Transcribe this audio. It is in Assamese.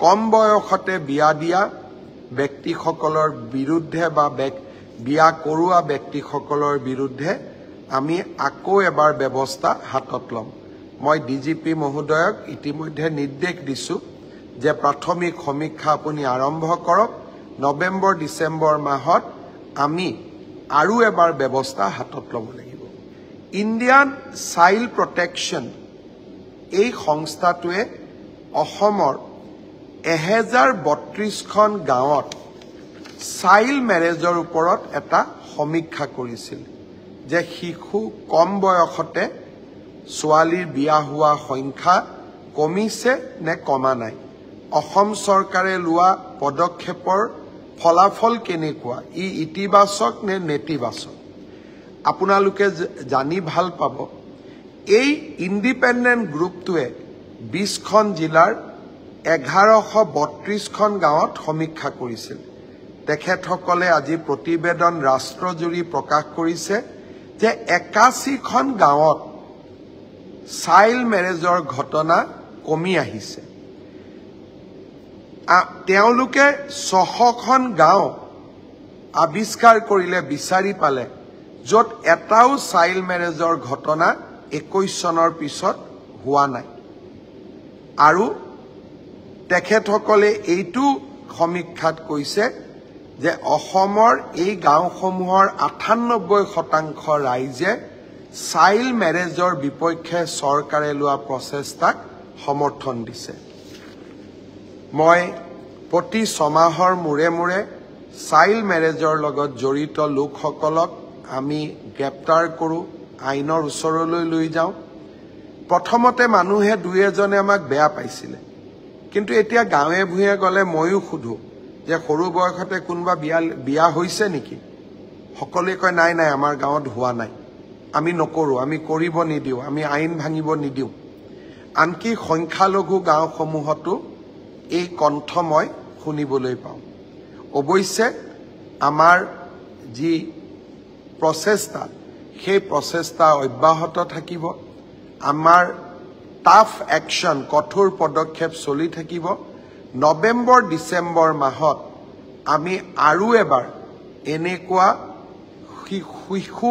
কম বয়সতে বিয়া দিয়া ব্যক্তিসকলৰ বিৰুদ্ধে বা বিয়া কৰোৱা ব্যক্তিসকলৰ বিৰুদ্ধে আমি আকৌ এবাৰ ব্যৱস্থা হাতত লম মই ডিজিপি মহোদয়ক ইতিমধ্যে নিৰ্দেশ দিছো যে প্ৰাথমিক সমীক্ষা আপুনি আৰম্ভ কৰক নৱেম্বৰ ডিসেম্বৰ মাহত আমি আৰু এবাৰ ব্যৱস্থা হাতত লব লাগিব ইণ্ডিয়ান চাইল্ড প্ৰটেকশ্যন এই সংস্থাটোৱে অসমৰ 1032খন গাঁৱত চাইল্ড মেৰেজৰ ওপৰত এটা সমীক্ষা কৰিছিল যে শিশু কম বয়সতে ছোৱালীৰ বিয়া হোৱা সংখ্যা কমিছে নে কমা নাই অসম চৰকাৰে লোৱা পদক্ষেপৰ ফলাফল কেনেকুৱা ই ইতিবাচক নে নেতিবাচক আপোনালোকে জানি ভাল পাব এই ইণ্ডিপেণ্ডেন্ট গ্ৰুপটোৱে 20খন জিলাৰ 1132খন গাঁৱত সমীক্ষা কৰিছিল তেখেতসকলে আজি প্ৰতিবেদন ৰাষ্ট্ৰজুৰি প্ৰকাশ কৰিছে যে 81খন গাঁৱত চাইল্ড মেৰেজৰ ঘটনা কমি আহিছে তেওঁলোকে 600খন গাঁও আবিষ্কাৰ কৰিলে বিচাৰি পালে য'ত এটাও চাইল্ড মেৰেজৰ ঘটনা 21 চনৰ পিছত হোৱা নাই আৰু তেখেতসকলে এইটো সমীক্ষাত কৈছে যে অসমৰ এই গাঁওসমূহৰ 98% ৰাইজে চাইল্ড মেৰেজৰ বিপক্ষে চৰকাৰে লোৱা প্ৰচেষ্টাক সমৰ্থন দিছে মই প্ৰতি ছমাহৰ মূৰে মূৰে চাইল্ড মেৰেজৰ লগত জড়িত লোকসকলক আমি গ্ৰেপ্তাৰ কৰো আইনৰ ওচৰলৈ লৈ যাওঁ প্ৰথমতে মানুহে দুই এজনে আমাক বেয়া পাইছিলে কিন্তু এতিয়া গাঁৱে ভূঞে গলে ময়ো খুধো যে সৰু বয়সতে কোনবা বিয়া হৈছে নেকি সকলোৱে কয় নাই নাই আমাৰ গাঁৱত হোৱা নাই আমি নকৰো আমি কৰিব নিদিও আমি আইন ভাঙিব নিদিও আনকি সংখ্যালঘু গাঁওসমূহতো এই কণ্ঠ মই শুনিবলৈ পাওঁ অৱশ্যে আমাৰ যি প্ৰচেষ্টা সেই প্ৰচেষ্টা অব্যাহত থাকিব আমাৰ টাফ একশন কঠোৰ পদক্ষেপ চলি থাকিব নৱেম্বৰ ডিসেম্বৰ মাহত আমি আৰু এবাৰ এনেকুৱা শিশু